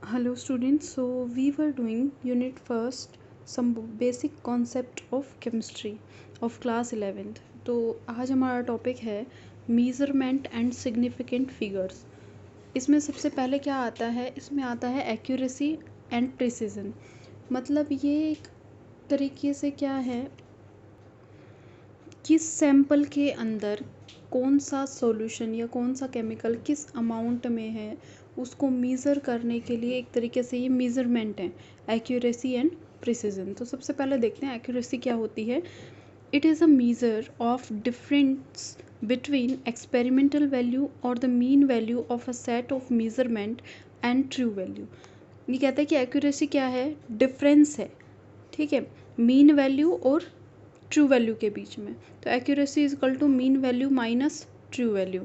Hello students, so we were doing unit first some basic concept of chemistry of class 11th. तो आज हमारा topic है measurement and significant figures. इसमें सबसे पहले क्या आता है, इसमें आता है accuracy and precision. मतलब ये एक तरीके से क्या है कि सैंपल के अंदर कौन सा सॉल्यूशन या कौन सा केमिकल किस अमाउंट में है उसको मीज़र करने के लिए एक तरीके से ये मीज़रमेंट है, एक्यूरेसी एंड प्रिसीजन. तो सबसे पहले देखते हैं एक्यूरेसी क्या होती है. It is a measure of difference between experimental value और the mean value of a set of measurement and true value. ये कहता है कि एक्यूरेसी क्या है, डिफरेंस है, ठीक है, मीन वैल्यू और ट्रू वैल्यू के बीच में. तो accuracy is equal to mean value minus true value.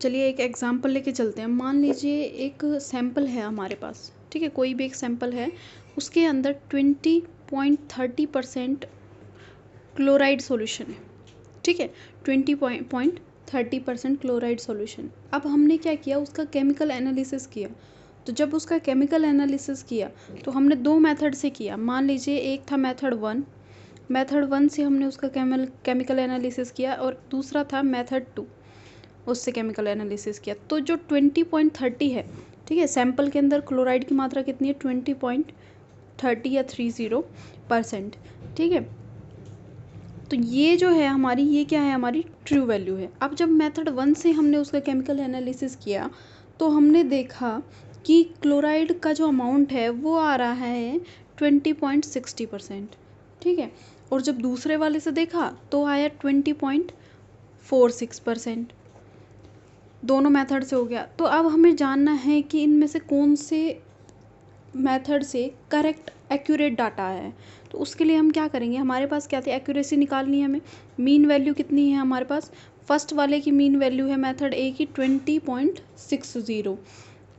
चलिए एक एग्जांपल लेके चलते हैं. मान लीजिए एक सैंपल है हमारे पास, ठीक है, कोई भी एक सैंपल है, उसके अंदर 20.30% क्लोराइड सॉल्यूशन है, ठीक है, 20.30% क्लोराइड सॉल्यूशन. अब हमने क्या किया, उसका केमिकल एनालिसिस किया. तो जब उसका केमिकल एनालिसिस किया तो हमने दो मेथड से किया. मान लीजिए एक था मेथड वन से हमने उसका केमिकल एनालिसिस किया और दूसरा था मेथड 2, उससे केमिकल एनालिसिस किया. तो जो 20.30 है, ठीक है, सैंपल के अंदर क्लोराइड की मात्रा कितनी है, 20.30 या 30%, ठीक है. तो ये जो है हमारी, ये क्या है, हमारी ट्रू वैल्यू है. अब जब मेथड 1 से हमने उसका केमिकल एनालिसिस किया तो हमने देखा कि क्लोराइड का जो अमाउंट है वो आ रहा है 20.60%, ठीक है. और जब दूसरे वाले से देखा तो आया 20.46%. दोनों मेथड से हो गया. तो अब हमें जानना है कि इनमें से कौन से मेथड से करेक्ट एक्यूरेट डाटा है. तो उसके लिए हम क्या करेंगे, हमारे पास क्या थी, एक्यूरेसी निकालनी है हमें. मीन वैल्यू कितनी है हमारे पास, फर्स्ट वाले की मीन वैल्यू है मेथड ए की 20.60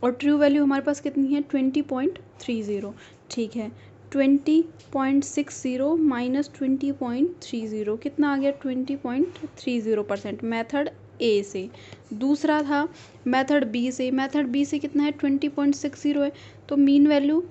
और ट्रू वैल्यू हमारे पास कितनी है 20.30, ठीक है. 20.60 माइनस 20.30 कितना आ गया, 20.30% मेथड ए से. दूसरा था मेथड बी से. मेथड बी से कितना है, 20.60 है. तो मीन वैल्यू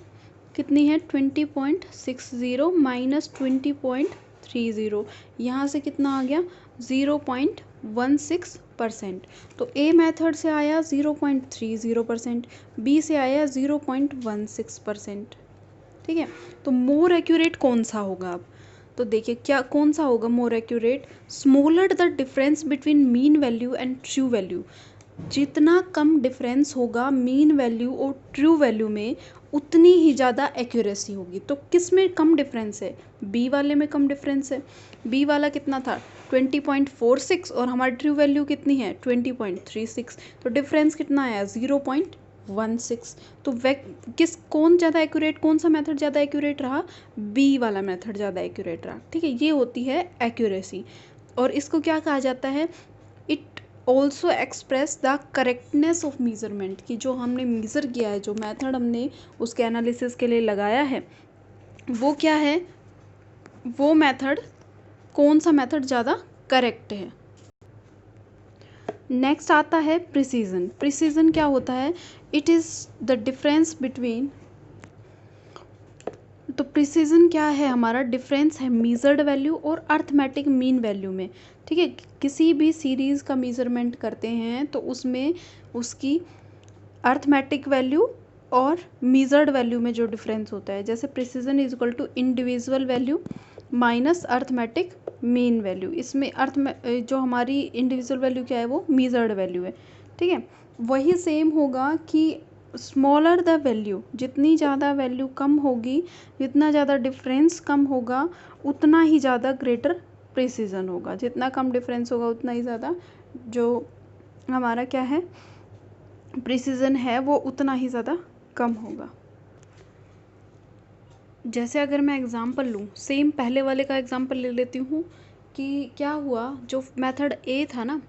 कितनी है, 20.60 माइनस 20.30, यहाँ से कितना आ गया 0.16%. तो ए मेथड से आया 0.30%, बी से आया 0.16%, ठीक है. तो मोर एक्यूरेट कौन सा होगा. अब तो देखिए क्या कौन सा होगा more accurate, smaller the difference between mean value and true value. जितना कम डिफरेंस होगा मीन वैल्यू और ट्रू वैल्यू में उतनी ही ज़्यादा एक्यूरेसी होगी. तो किस में कम डिफरेंस है, बी वाले में कम डिफरेंस है. बी वाला कितना था 20.46 और हमारी ट्रू वैल्यू कितनी है 20.36. तो डिफरेंस कितना आया 0.16. तो कौन ज़्यादा एक्यूरेट, कौन सा मेथड ज़्यादा एक्यूरेट रहा, बी वाला मेथड ज़्यादा एक्यूरेट रहा, ठीक है. ये होती है एक्यूरेसी. और इसको क्या कहा जाता है, it also express the correctness of measurement, की जो हमने मीज़र किया है, जो मेथड हमने उसके एनालिसिस के लिए लगाया है, वो क्या है, वो मेथड, कौन सा मेथड ज़्यादा करेक्ट है. नेक्स्ट आता है प्रिसीजन. प्रिसीजन क्या होता है, it is the difference between. तो प्रिसीजन क्या है, हमारा डिफरेंस है मीजर्ड वैल्यू और अर्थमेटिक मीन वैल्यू में, ठीक है. किसी भी सीरीज़ का मीज़रमेंट करते हैं तो उसमें उसकी अर्थमेटिक वैल्यू और मीजर्ड वैल्यू में जो डिफरेंस होता है, जैसे precision is equal to individual value minus arithmetic mean value. इसमें अर्थ में जो हमारी इंडिविजुअल वैल्यू क्या है, वो मीजर्ड वैल्यू है, ठीक है. वही सेम होगा कि स्मॉलर द वैल्यू, जितनी ज़्यादा वैल्यू कम होगी, जितना ज़्यादा डिफरेंस कम होगा, उतना ही ज़्यादा ग्रेटर प्रिसीजन होगा. जितना कम डिफरेंस होगा उतना ही ज़्यादा जो हमारा क्या है प्रिसीजन है, वो उतना ही ज़्यादा कम होगा. जैसे अगर मैं एग्ज़ाम्पल लूँ, सेम पहले वाले का एग्ज़ाम्पल ले लेती हूँ कि क्या हुआ, जो मेथड ए था ना,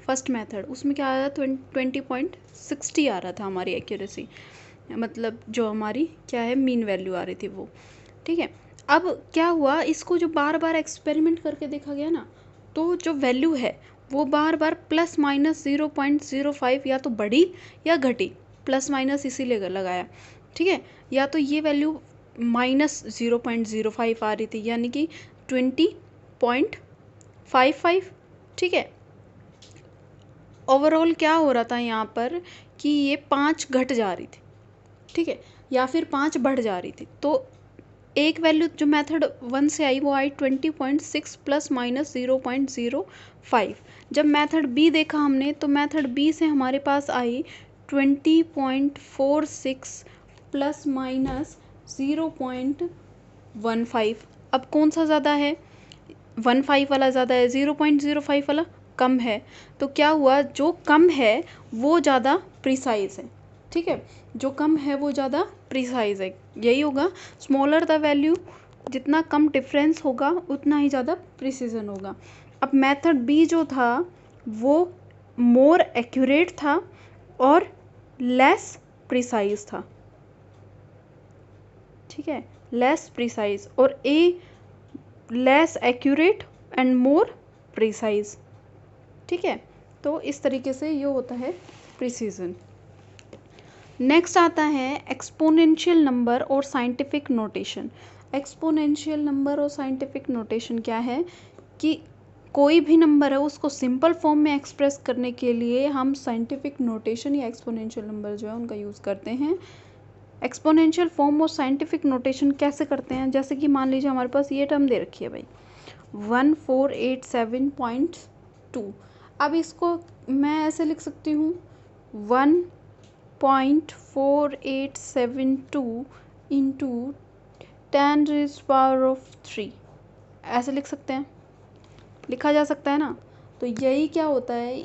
फर्स्ट मेथड, उसमें क्या आया, 20.60 आ रहा था हमारी एक्यूरेसी, मतलब जो हमारी क्या है मीन वैल्यू आ रही थी वो, ठीक है. अब क्या हुआ, इसको जो बार बार एक्सपेरिमेंट करके देखा गया ना, तो जो वैल्यू है वो बार बार प्लस माइनस 0.05 या तो बढ़ी या घटी, प्लस माइनस इसीलिए लगाया, ठीक है। या तो ये वैल्यू माइनस 0.05 आ रही थी यानी कि 20.55, ठीक है। ओवरऑल क्या हो रहा था यहाँ पर कि ये 5 घट जा रही थी, ठीक है, या फिर 5 बढ़ जा रही थी। तो एक वैल्यू जो मेथड 1 से आई वो आई 20.6 प्लस माइनस 0.05। जब मेथड बी देखा हमने तो मेथड बी से हमारे पास आई 20.46 प्लस माइनस 0.15। अब कौन सा ज़्यादा है? 15 वाला ज़्यादा है, 0.05 वाला कम है। तो क्या हुआ, जो कम है वो ज़्यादा प्रिसाइज है, ठीक है, जो कम है वो ज़्यादा प्रिसाइज है। यही होगा, स्मॉलर द वैल्यू, जितना कम डिफरेंस होगा उतना ही ज़्यादा प्रिसीजन होगा। अब मेथड बी जो था वो मोर एक्यूरेट था और लेस प्रिसाइज था, ठीक है, लेस प्रिसाइज, और a less accurate and more precise, ठीक है। तो इस तरीके से ये होता है प्रिसीजन। नेक्स्ट आता है एक्सपोनेंशियल नंबर और साइंटिफिक नोटेशन। एक्सपोनेंशियल नंबर और साइंटिफिक नोटेशन क्या है कि कोई भी नंबर है उसको सिंपल फॉर्म में एक्सप्रेस करने के लिए हम साइंटिफिक नोटेशन या एक्सपोनेंशियल नंबर जो है उनका यूज़ करते हैं। एक्सपोनेंशियल फॉर्म और साइंटिफिक नोटेशन कैसे करते हैं, जैसे कि मान लीजिए हमारे पास ये टर्म दे रखी है भाई 1487.2। अब इसको मैं ऐसे लिख सकती हूँ 1.4872 इंटू 10⁻⁴, ऐसे लिख सकते हैं, लिखा जा सकता है ना। तो यही क्या होता है,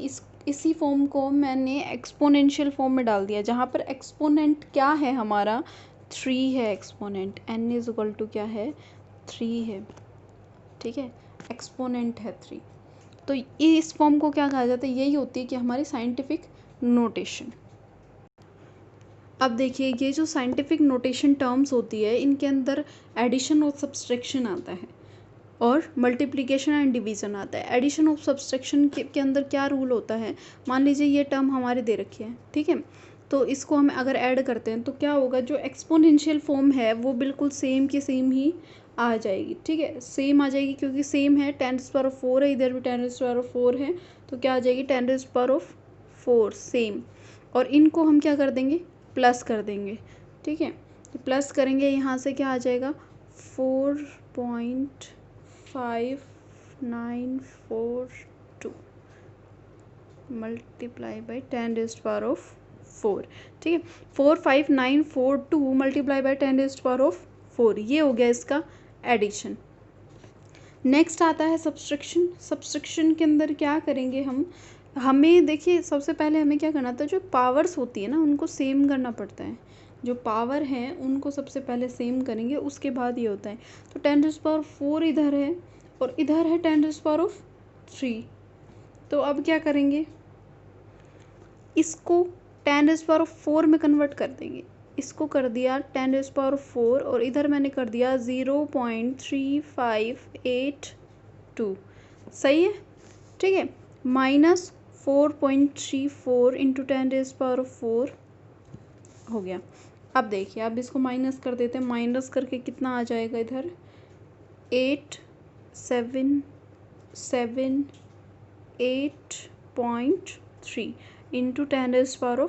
इसी फॉर्म को मैंने एक्सपोनेंशियल फॉर्म में डाल दिया, जहाँ पर एक्सपोनेंट क्या है हमारा 3 है, exponent n is equal to क्या है 3 है, ठीक है, एक्सपोनेंट है 3। तो इस फॉर्म को क्या कहा जाता है, यही होती है कि हमारी साइंटिफिक नोटेशन। अब देखिए ये जो साइंटिफिक नोटेशन टर्म्स होती है इनके अंदर एडिशन और सब्सट्रैक्शन आता है और मल्टीप्लिकेशन एंड डिवीज़न आता है। एडिशन और सब्सट्रैक्शन के अंदर क्या रूल होता है, मान लीजिए ये टर्म हमारे दे रखी है, ठीक है, तो इसको हम अगर ऐड करते हैं तो क्या होगा, जो एक्सपोनेंशियल फॉर्म है वो बिल्कुल सेम की सेम ही आ जाएगी, ठीक है, सेम आ जाएगी क्योंकि सेम है, 10⁻⁴ है, इधर भी 10⁻⁴ है, तो क्या आ जाएगी 10⁻⁴ सेम। और इनको हम क्या कर देंगे, प्लस कर देंगे, ठीक है, तो प्लस करेंगे, यहाँ से क्या आ जाएगा 4.5942 मल्टीप्लाई बाई 10⁻⁴, ठीक है, 45942 मल्टीप्लाई बाई 10⁻⁴, ये हो गया इसका एडिशन। नेक्स्ट आता है सब्सट्रैक्शन। सब्सट्रैक्शन के अंदर क्या करेंगे हमें देखिए सबसे पहले हमें क्या करना था, जो पावर्स होती है ना उनको सेम करना पड़ता है, जो पावर हैं उनको सबसे पहले सेम करेंगे, उसके बाद ये होता है। तो 10⁻⁴ इधर है और इधर है 10⁻⁴, तो अब क्या करेंगे, इसको 10⁻⁴ में कन्वर्ट कर देंगे, इसको कर दिया 10⁻⁴ और इधर मैंने कर दिया 0.3582, सही है, ठीक है, माइनस 4.34 इंटू 10⁻⁴ हो गया। अब देखिए, अब इसको माइनस कर देते हैं, माइनस करके कितना आ जाएगा इधर 8778.3 इंटू 10⁻⁴,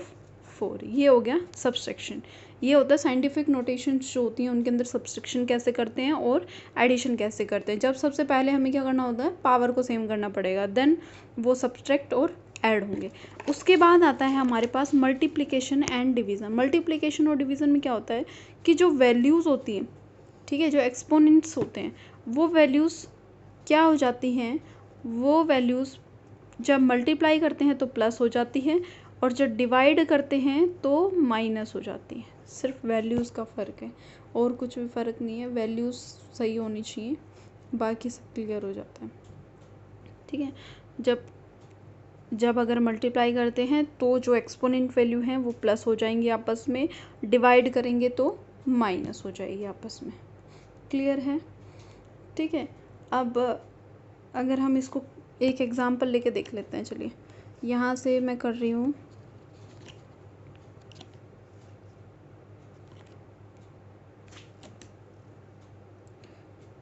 ये हो गया सब्सट्रैक्शन। ये होता है साइंटिफिक नोटेशन जो होती हैं उनके अंदर सब्सट्रैक्शन कैसे करते हैं और एडिशन कैसे करते हैं। जब सबसे पहले हमें क्या करना होता है, पावर को सेम करना पड़ेगा, देन वो सब्सट्रैक्ट और ऐड होंगे। उसके बाद आता है हमारे पास मल्टीप्लिकेशन एंड डिवीज़न। मल्टीप्लिकेशन और डिवीज़न में क्या होता है कि जो वैल्यूज़ होती हैं, ठीक है, जो एक्सपोनेंट्स होते हैं वो वैल्यूज़ क्या हो जाती हैं, वो वैल्यूज़ जब मल्टीप्लाई करते हैं तो प्लस हो जाती है और जब डिवाइड करते हैं तो माइनस हो जाती है। सिर्फ वैल्यूज़ का फ़र्क है और कुछ भी फ़र्क नहीं है, वैल्यूज़ सही होनी चाहिए, बाकी सब क्लियर हो जाता है, ठीक है। जब अगर मल्टीप्लाई करते हैं तो जो एक्सपोनेंट वैल्यू हैं वो प्लस हो जाएंगी आपस में, डिवाइड करेंगे तो माइनस हो जाएगी आपस में, क्लियर है, ठीक है। अब अगर हम इसको एक एग्जांपल लेके देख लेते हैं। चलिए यहाँ से मैं कर रही हूँ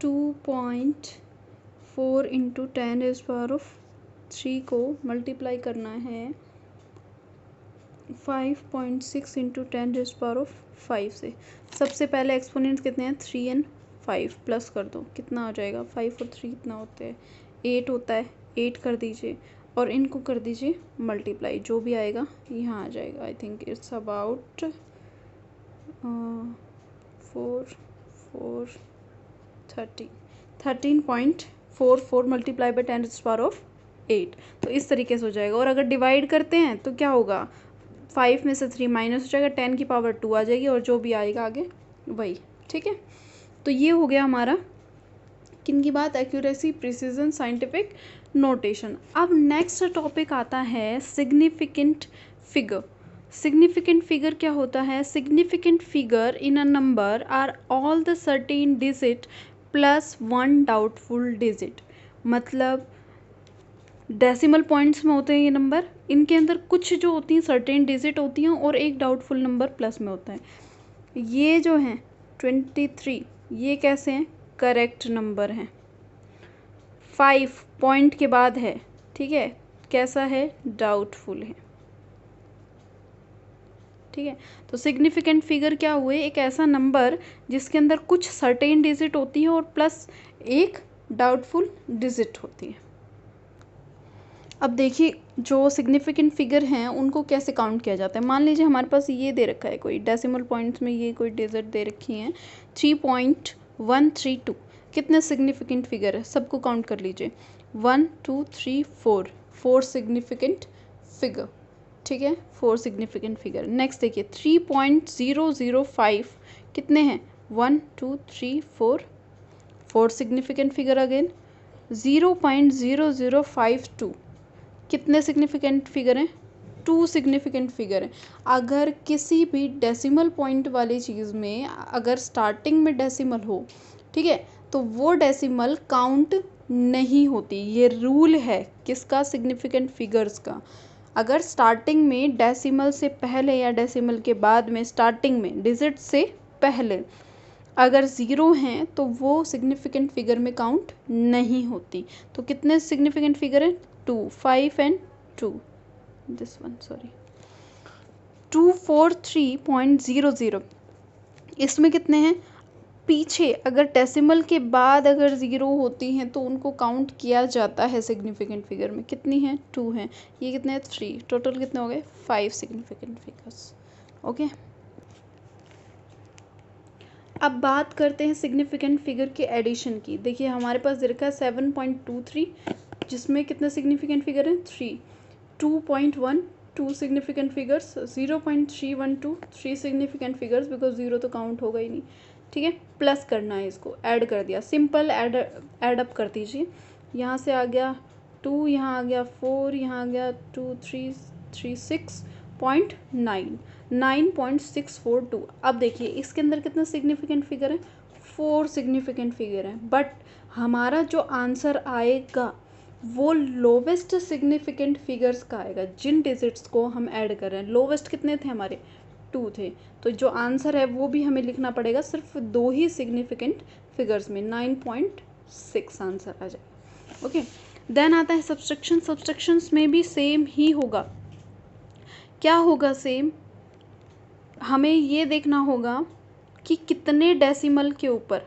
2.4 इंटू 10⁻³ को मल्टीप्लाई करना है 5.6 इंटू 10⁻⁵ से। सबसे पहले एक्सपोनेंट्स कितने हैं? 3 और 5 प्लस कर दो, कितना आ जाएगा? 5 और 3 कितना होते हैं? 8 होता है। 8 कर दीजिए और इनको कर दीजिए मल्टीप्लाई, जो भी आएगा यहाँ आ जाएगा। I think it's about 13.44 multiply by 10⁻⁸। तो इस तरीके से हो जाएगा। और अगर डिवाइड करते हैं तो क्या होगा? 5 में से 3 माइनस हो जाएगा, 10⁻² आ जाएगी और जो भी आएगा आगे वही। ठीक है, तो ये हो गया हमारा किन की बात? Accuracy, precision, scientific notation. अब नेक्स्ट टॉपिक आता है सिग्निफिकेंट फिगर। सिग्निफिकेंट फिगर क्या होता है? Significant figure in a number are all the certain digit plus 1 doubtful digit. मतलब डेसिमल पॉइंट्स में होते हैं ये नंबर, इनके अंदर कुछ जो होती हैं सर्टेन डिजिट होती हैं और एक डाउटफुल नंबर प्लस में होता है। ये जो हैं 23, ये कैसे हैं? करेक्ट नंबर हैं। 5 पॉइंट के बाद है, ठीक है, कैसा है? डाउटफुल है। ठीक है, तो सिग्निफिकेंट फिगर क्या हुए? एक ऐसा नंबर जिसके अंदर कुछ सर्टेन डिजिट होती है और प्लस एक डाउटफुल डिजिट होती है। अब देखिए जो सिग्निफिकेंट फिगर हैं उनको कैसे काउंट किया जाता है। मान लीजिए हमारे पास ये दे रखा है, कोई डेसिमल पॉइंट्स में ये कोई डिजिट दे रखी हैं 3.132। कितने सिग्निफिकेंट फिगर है? सबको काउंट कर लीजिए। 1 2 3 4, 4 सिग्निफिकेंट फिगर। ठीक है, 4 सिग्निफिकेंट फिगर। नेक्स्ट देखिए 3.005 कितने हैं? 1 2 3 4, 4 सिग्निफिकेंट फिगर अगेन। 0.0052 कितने सिग्निफिकेंट फिगर हैं? 2 सिग्निफिकेंट फिगर हैं। अगर किसी भी डेसिमल पॉइंट वाली चीज़ में अगर स्टार्टिंग में डेसिमल हो, ठीक है, तो वो डेसिमल काउंट नहीं होती। ये रूल है किसका? सिग्निफिकेंट फिगर्स का। अगर स्टार्टिंग में डेसिमल से पहले या डेसिमल के बाद में, स्टार्टिंग में डिजिट से पहले अगर 0 हैं तो वो सिग्निफिकेंट फिगर में काउंट नहीं होती। तो कितने सिग्निफिकेंट फिगर हैं? 2, 5 एंड 2, दिस वन सॉरी 243.00। इसमें कितने हैं? पीछे अगर डेसिमल के बाद अगर 0 होती हैं तो उनको काउंट किया जाता है सिग्निफिकेंट फिगर में। कितनी हैं? 2 हैं। ये कितने हैं? 3। टोटल कितने हो गए? 5 सिग्निफिकेंट फिगर्स। ओके, अब बात करते हैं सिग्निफिकेंट फिगर के एडिशन की। देखिए हमारे पास दे रखा है 7.23, जिसमें कितने सिग्निफिकेंट फिगर हैं? 3। 2.1 2 significant figures. 0.312 3 significant figures, because 0 तो काउंट होगा ही नहीं। ठीक है, प्लस करना है, इसको ऐड कर दिया। सिंपल ऐड अप कर दीजिए। यहाँ से आ गया 2, यहाँ आ गया 4, यहाँ आ गया 2 3 3 6.9 9.642। अब देखिए इसके अंदर कितना सिग्निफिकेंट फिगर है? 4 सिग्निफिकेंट फिगर हैं। बट हमारा जो आंसर आएगा वो लोवेस्ट सिग्निफिकेंट फिगर्स का आएगा, जिन डिजिट्स को हम ऐड कर रहे हैं। लोवेस्ट कितने थे हमारे? 2 थे। तो जो आंसर है वो भी हमें लिखना पड़ेगा सिर्फ 2 ही सिग्निफिकेंट फिगर्स में, 9.6 आंसर आ जाएगा। ओके, देन आता है सब्सट्रैक्शन। सब्सट्रैक्शंस में भी सेम ही होगा। क्या होगा सेम? हमें ये देखना होगा कि कितने डेसिमल के ऊपर,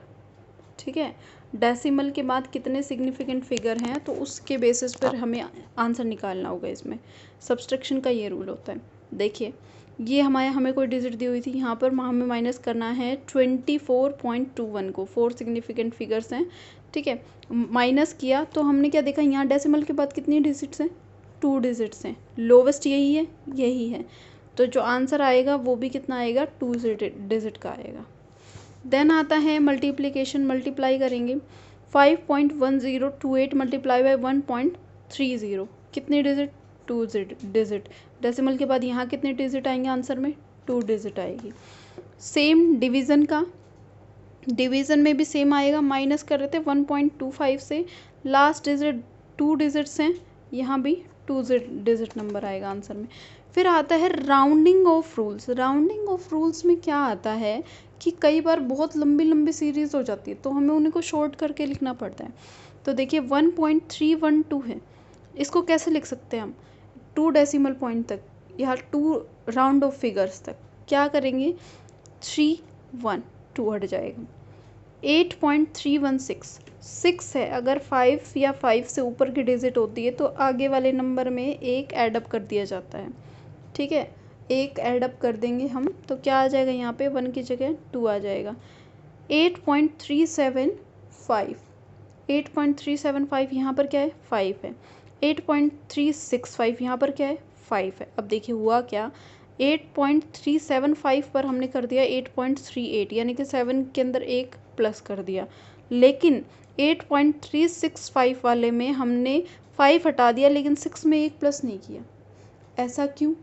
ठीक है, डेसिमल के बाद कितने सिग्निफिकेंट फिगर हैं, तो उसके बेसिस पर हमें आंसर निकालना होगा। इसमें सब्सट्रैक्शन का ये रूल होता है। देखिए ये हमें कोई डिजिट दी हुई थी, यहाँ पर हमें माइनस करना है 24.21 को। 4 सिग्निफिकेंट फिगर्स हैं, ठीक है, माइनस किया तो हमने क्या देखा? यहाँ डेसिमल के बाद कितनी डिजिट्स हैं? 2 डिजिट्स हैं। लोवेस्ट यही है, यही है। तो जो आंसर आएगा वो भी कितना आएगा? 2 डिजिट का आएगा। देन आता है मल्टीप्लिकेशन। मल्टीप्लाई करेंगे 5.1028 मल्टीप्लाई बाई 1.30। कितने डिजिट? 2 डिजिट। डेसिमल के बाद यहाँ कितने डिजिट आएंगे आंसर में? 2 डिजिट आएगी। सेम डिवीज़न का, डिवीज़न में भी सेम आएगा। माइनस कर रहे थे 1.25 से, लास्ट डिजिट 2 डिजिट्स हैं, यहाँ भी 2 डिजिट नंबर आएगा आंसर में। फिर आता है rounding off rules. Rounding off rules में क्या आता है कि कई बार बहुत लंबी लंबी सीरीज़ हो जाती है तो हमें उन्हीं को शॉर्ट करके लिखना पड़ता है। तो देखिए 1.312 है, इसको कैसे लिख सकते हैं हम, 2 डेसिमल पॉइंट तक या 2 राउंड ऑफ फिगर्स तक क्या करेंगे, 3 1 2 हट जाएगा। 8.316 6 है, अगर 5 या 5 से ऊपर की डिजिट होती है तो आगे वाले नंबर में एक ऐड अप कर दिया जाता है, ठीक है, एक ऐड अप कर देंगे हम तो क्या आ जाएगा, यहाँ पे 1 की जगह 2 आ जाएगा। 8.375 8.375 यहाँ पर क्या है, 5 है। 8.365 यहाँ पर क्या है, 5 है। अब देखिए हुआ क्या, 8.375 पर हमने कर दिया 8.38 यानी कि 7 के अंदर एक प्लस कर दिया, लेकिन 8.365 वाले में हमने 5 हटा दिया लेकिन 6 में एक प्लस नहीं किया। ऐसा क्यों?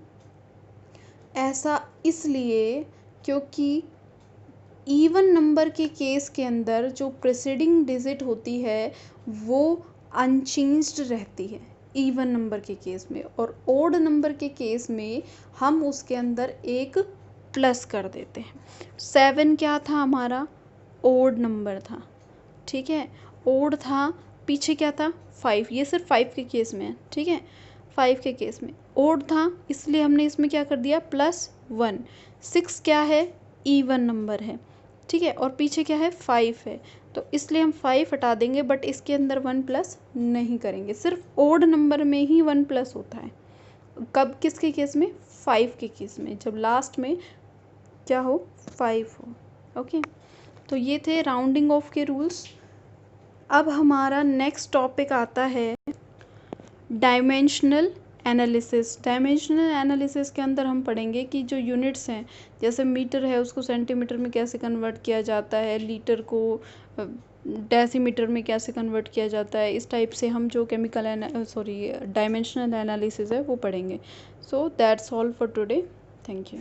ऐसा इसलिए क्योंकि इवन नंबर के केस के अंदर जो प्रीसीडिंग डिजिट होती है वो अनचेंज्ड रहती है इवन नंबर के केस में, और ओड नंबर के केस में हम उसके अंदर एक प्लस कर देते हैं। 7 क्या था हमारा, ओड नंबर था, ठीक है, ओड था, पीछे क्या था 5, ये सिर्फ 5 के केस में है, ठीक है, 5 के केस में ओड था इसलिए हमने इसमें क्या कर दिया +1। 6 क्या है, इवन नंबर है, ठीक है, और पीछे क्या है 5 है तो इसलिए हम 5 हटा देंगे, बट इसके अंदर 1 प्लस नहीं करेंगे। सिर्फ ओड नंबर में ही 1 प्लस होता है, कब, किसके केस में, 5 के केस में, जब लास्ट में क्या हो 5 हो। ओके, तो ये थे राउंडिंग ऑफ के रूल्स। अब हमारा नेक्स्ट टॉपिक आता है डायमेंशनल एनालिसिस। डायमेंशनल एनालिसिस के अंदर हम पढ़ेंगे कि जो यूनिट्स हैं, जैसे मीटर है उसको सेंटीमीटर में कैसे कन्वर्ट किया जाता है, लीटर को डेसीमीटर में कैसे कन्वर्ट किया जाता है, इस टाइप से हम जो डायमेंशनल एनालिसिस है वो पढ़ेंगे। So that's all for today, thank you.